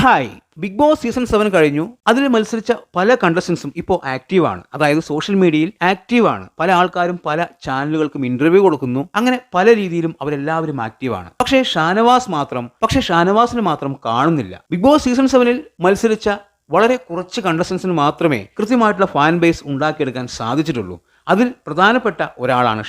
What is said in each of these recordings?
Hi, big boss season 7 കഴിഞ്ഞു. അതിൽ മത്സരിച്ച പല കണ്ടസ്റ്റൻസും ഇപ്പോൾ ആക്റ്റീവാണ്. അതായത് സോഷ്യൽ മീഡിയയിൽ ആക്റ്റീവാണ്. പല ആൾക്കാരും പല ചാനലുകൾക്കും ഇന്റർവ്യൂ കൊടുക്കുന്നു. അങ്ങനെ പല രീതിയിലും അവരെല്ലാവരും ആക്റ്റീവാണ്. പക്ഷേ ഷാനവാസിന് മാത്രം കാണുന്നില്ല. ബിഗ് ബോസ് സീസൺ 7 മത്സരിച്ച വളരെ കുറച്ച് കണ്ടസ്റ്റൻസിന് മാത്രമേ കൃത്യമായിട്ടുള്ള ഫാൻ ബേസ് ഉണ്ടാക്കിയെടുക്കാൻ സാധിച്ചിട്ടുള്ളൂ. അതിൽ പ്രധാനപ്പെട്ട ഒരാളാണ്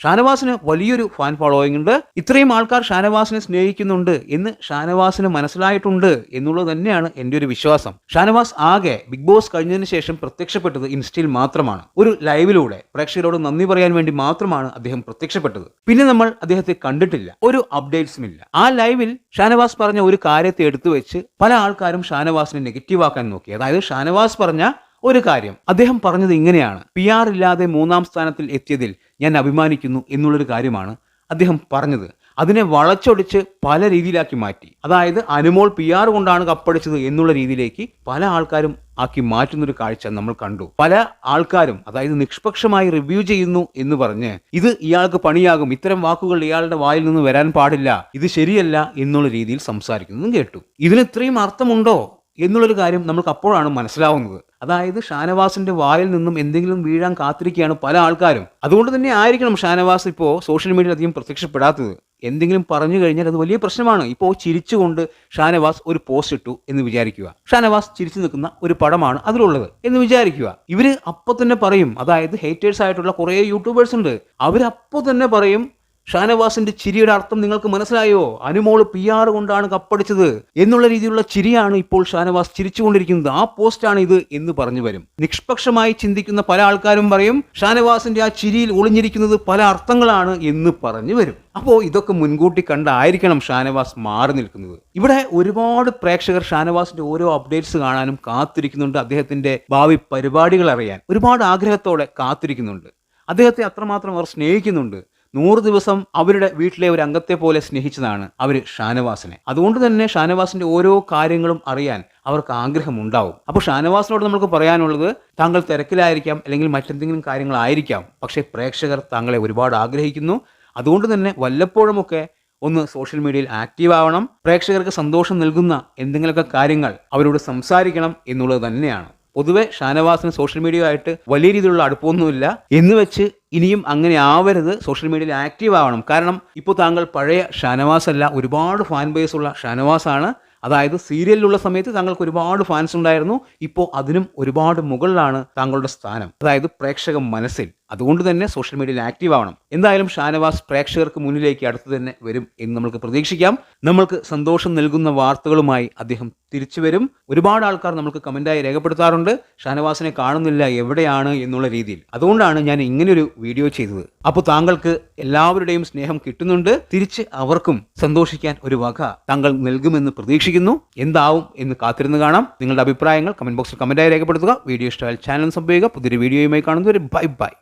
ഷാനവാസിന് വലിയൊരു ഫാൻ ഫോളോയിങ് ഉണ്ട്. ഇത്രയും ആൾക്കാർ ഷാനവാസിനെ സ്നേഹിക്കുന്നുണ്ട് എന്ന് ഷാനവാസിന് മനസ്സിലായിട്ടുണ്ട് എന്നുള്ളത് തന്നെയാണ് എൻ്റെ ഒരു വിശ്വാസം. ഷാനവാസ് ആകെ ബിഗ് ബോസ് കഴിഞ്ഞതിന് ശേഷം പ്രത്യക്ഷപ്പെട്ടത് ഇൻസ്റ്റയിൽ മാത്രമാണ്. ഒരു ലൈവിലൂടെ പ്രേക്ഷകരോട് നന്ദി പറയാൻ വേണ്ടി മാത്രമാണ് അദ്ദേഹം പ്രത്യക്ഷപ്പെട്ടത്. പിന്നെ നമ്മൾ അദ്ദേഹത്തെ കണ്ടിട്ടില്ല, ഒരു അപ്ഡേറ്റ്സും ഇല്ല. ആ ലൈവിൽ ഷാനവാസ് പറഞ്ഞ ഒരു കാര്യത്തെ എടുത്തു വെച്ച് പല ആൾക്കാരും ഷാനവാസിനെ നെഗറ്റീവ് ആക്കാൻ നോക്കി. അതായത് ഷാനവാസ് പറഞ്ഞ ഒരു കാര്യം, അദ്ദേഹം പറഞ്ഞത് ഇങ്ങനെയാണ്: PR ഇല്ലാതെ 3-ാം സ്ഥാനത്തിൽ എത്തിയതിൽ ഞാൻ അഭിമാനിക്കുന്നു എന്നുള്ളൊരു കാര്യമാണ് അദ്ദേഹം പറഞ്ഞത്. അതിനെ വളച്ചൊടിച്ച് പല രീതിയിലാക്കി മാറ്റി. അതായത് അനുമോൾ PR കൊണ്ടാണ് കപ്പടിച്ചത് എന്നുള്ള രീതിയിലേക്ക് പല ആൾക്കാരും ആക്കി മാറ്റുന്നൊരു കാഴ്ച നമ്മൾ കണ്ടു. പല ആൾക്കാരും അതായത് നിഷ്പക്ഷമായി റിവ്യൂ ചെയ്യുന്നു എന്ന് പറഞ്ഞ് ഇത് ഇയാൾക്ക് പണിയാകും, ഇത്തരം വാക്കുകൾ ഇയാളുടെ വായിൽ നിന്ന് വരാൻ പാടില്ല, ഇത് ശരിയല്ല എന്നുള്ള രീതിയിൽ സംസാരിക്കുന്നതും കേട്ടു. ഇതിന് ഇത്രയും അർത്ഥമുണ്ടോ എന്നുള്ളൊരു കാര്യം നമുക്ക് അപ്പോഴാണ് മനസ്സിലാവുന്നത്. അതായത് ഷാനവാസിന്റെ വായിൽ നിന്നും എന്തെങ്കിലും വീഴാൻ കാത്തിരിക്കുകയാണ് പല ആൾക്കാരും. അതുകൊണ്ട് തന്നെ ആയിരിക്കണം ഷാനവാസ് ഇപ്പോൾ സോഷ്യൽ മീഡിയയിൽ അധികം പ്രത്യക്ഷപ്പെടാത്തത്. എന്തെങ്കിലും പറഞ്ഞു കഴിഞ്ഞാൽ അത് വലിയ പ്രശ്നമാണ്. ഇപ്പോൾ ചിരിച്ചുകൊണ്ട് ഷാനവാസ് ഒരു പോസ്റ്റ് ഇട്ടു എന്ന് വിചാരിക്കുക. ഷാനവാസ് ചിരിച്ചു നിൽക്കുന്ന ഒരു പടമാണ് അതിലുള്ളത് എന്ന് വിചാരിക്കുക. ഇവര് അപ്പോൾ തന്നെ പറയും, അതായത് ഹേറ്റേഴ്സ് ആയിട്ടുള്ള കുറേ യൂട്യൂബേഴ്സ് ഉണ്ട്, അവരപ്പോൾ തന്നെ പറയും ഷാനവാസിന്റെ ചിരിയുടെ അർത്ഥം നിങ്ങൾക്ക് മനസ്സിലായോ, അനുമോള് PR കൊണ്ടാണ് കപ്പടിച്ചത് എന്നുള്ള രീതിയിലുള്ള ചിരിയാണ് ഇപ്പോൾ ഷാനവാസ് ചിരിച്ചുകൊണ്ടിരിക്കുന്നത്, ആ പോസ്റ്റാണ് ഇത് എന്ന് പറഞ്ഞു വരും. നിഷ്പക്ഷമായി ചിന്തിക്കുന്ന പല ആൾക്കാരും പറയും ഷാനവാസിന്റെ ആ ചിരിയിൽ ഒളിഞ്ഞിരിക്കുന്നത് പല അർത്ഥങ്ങളാണ് എന്ന് പറഞ്ഞു വരും. അപ്പോൾ ഇതൊക്കെ മുൻകൂട്ടി കണ്ടായിരിക്കണം ഷാനവാസ് മാറി നിൽക്കുന്നത്. ഇവിടെ ഒരുപാട് പ്രേക്ഷകർ ഷാനവാസിന്റെ ഓരോ അപ്ഡേറ്റ്സ് കാണാനും കാത്തിരിക്കുന്നുണ്ട്. അദ്ദേഹത്തിന്റെ ഭാവി പരിപാടികൾ അറിയാൻ ഒരുപാട് ആഗ്രഹത്തോടെ കാത്തിരിക്കുന്നുണ്ട്. അദ്ദേഹത്തെ അത്രമാത്രം അവർ സ്നേഹിക്കുന്നുണ്ട്. 100 ദിവസം അവരുടെ വീട്ടിലെ ഒരു അംഗത്തെ പോലെ സ്നേഹിച്ചതാണ് അവർ ഷാനവാസിനെ. അതുകൊണ്ട് തന്നെ ഷാനവാസിന്റെ ഓരോ കാര്യങ്ങളും അറിയാൻ അവർക്ക് ആഗ്രഹമുണ്ടാവും. അപ്പോൾ ഷാനവാസിനോട് നമുക്ക് പറയാനുള്ളത്, താങ്കൾ തിരക്കിലായിരിക്കാം, അല്ലെങ്കിൽ മറ്റെന്തെങ്കിലും കാര്യങ്ങളായിരിക്കാം, പക്ഷേ പ്രേക്ഷകർ താങ്കളെ ഒരുപാട് ആഗ്രഹിക്കുന്നു. അതുകൊണ്ട് തന്നെ വല്ലപ്പോഴുമൊക്കെ ഒന്ന് സോഷ്യൽ മീഡിയയിൽ ആക്റ്റീവ് ആവണം. പ്രേക്ഷകർക്ക് സന്തോഷം നൽകുന്ന എന്തെങ്കിലുമൊക്കെ കാര്യങ്ങൾ അവരോട് സംസാരിക്കണം എന്നുള്ളത് തന്നെയാണ്. പൊതുവെ ഷാനവാസിന് സോഷ്യൽ മീഡിയയുമായിട്ട് വലിയ രീതിയിലുള്ള അടുപ്പമൊന്നുമില്ല എന്ന് വെച്ച് ഇനിയും അങ്ങനെ ആവരുത്. സോഷ്യൽ മീഡിയയിൽ ആക്റ്റീവ് ആവണം. കാരണം ഇപ്പോൾ താങ്കൾ പഴയ ഷാനവാസ് അല്ല, ഒരുപാട് ഫാൻ ബേസ് ഉള്ള ഷാനവാസാണ്. അതായത് സീരിയലിലുള്ള സമയത്ത് താങ്കൾക്ക് ഒരുപാട് ഫാൻസ് ഉണ്ടായിരുന്നു. ഇപ്പോൾ അതിനും ഒരുപാട് മുകളിലാണ് താങ്കളുടെ സ്ഥാനം, അതായത് പ്രേക്ഷക മനസ്സിൽ. അതുകൊണ്ട് തന്നെ സോഷ്യൽ മീഡിയയിൽ ആക്റ്റീവ് ആവണം. എന്തായാലും ഷാനവാസ് പ്രേക്ഷകർക്ക് മുന്നിലേക്ക് അടുത്ത് തന്നെ വരും എന്ന് നമുക്ക് പ്രതീക്ഷിക്കാം. നമ്മൾക്ക് സന്തോഷം നൽകുന്ന വാർത്തകളുമായി അദ്ദേഹം തിരിച്ചു വരും. ഒരുപാട് ആൾക്കാർ നമുക്ക് കമന്റായി രേഖപ്പെടുത്താറുണ്ട് ഷാനവാസിനെ കാണുന്നില്ല, എവിടെയാണ് എന്നുള്ള രീതിയിൽ. അതുകൊണ്ടാണ് ഞാൻ ഇങ്ങനെയൊരു വീഡിയോ ചെയ്തത്. അപ്പോൾ താങ്കൾക്ക് എല്ലാവരുടെയും സ്നേഹം കിട്ടുന്നുണ്ട്, തിരിച്ച് അവർക്കും സന്തോഷിക്കാൻ ഒരു വക താങ്കൾ നൽകുമെന്ന് പ്രതീക്ഷിക്കുന്നു. എന്താവും എന്ന് കാത്തിരുന്ന് കാണാം. നിങ്ങളുടെ അഭിപ്രായങ്ങൾ കമന്റ് ബോക്സിൽ കമന്റായി രേഖപ്പെടുത്തുക. വീഡിയോ ഇഷ്ടമായാൽ ചാനൽ സബ് ചെയ്യുക. പുതിയൊരു വീഡിയോയുമായി കാണുന്നവരെ ബൈ ബൈ.